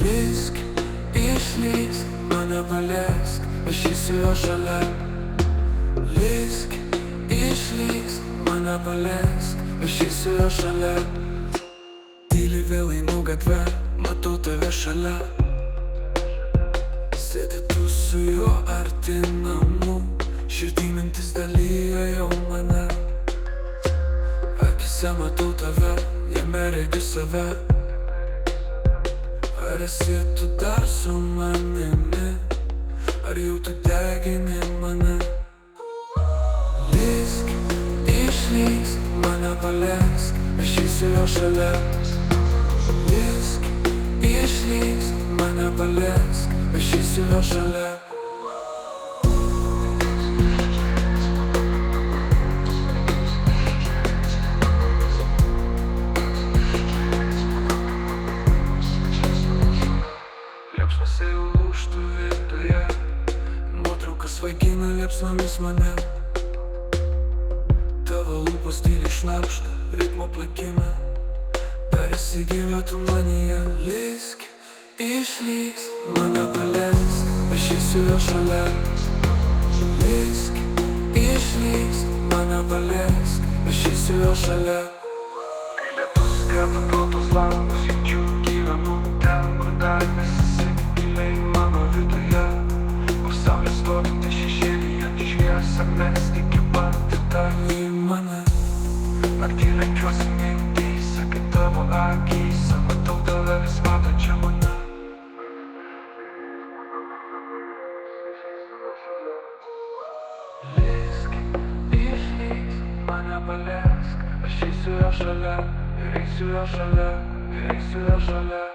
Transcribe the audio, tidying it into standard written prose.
Lįsk, išlįsk, mane paliesk, aš eisiu jo šalia. Lįsk, išlįsk, mane paliesk, aš eisiu jo šalia. Tyliai vėl einu gatve, matau tave šalia. Sėdi tu su juo arti namų, širdį mintis dalyja jau mane. Akise matau tave, jame regiu save. Ar esi tu dar su manimi, ar jau tu degini mane? Lįsk, išlįsk, mane paliesk, aš eisiu jo šalia. Lįsk, išlįsk, mane paliesk, aš eisiu jo šalia. Liepsnose jau lūžtų viduje, nuotraukas vaikina liepsnomis mane. Tavo lūpos tyliai šnabžda, ritmo plakime, dar esi gyva tu manyje. Lįsk, išlįsk, mane paliesk, aš eisiu jo šalia. Lįsk, išlįsk, mane paliesk, aš eisiu jo šalia. Kai lietus skamba pro tos langus, jaučiu gyvenu ten, kur dar nesi giliai mano viduje. O saulė stovinti šešėlyje, šviesa mes iki pat tave į mane. Naktį lenkiuosi mintyse, kai tavo akyse matau tave vis matančią mane. Lįsk, išlįsk, mane paliesk, aš eisiu jo šalia, ir eisiu jo šalia, ir eisiu jo šalia.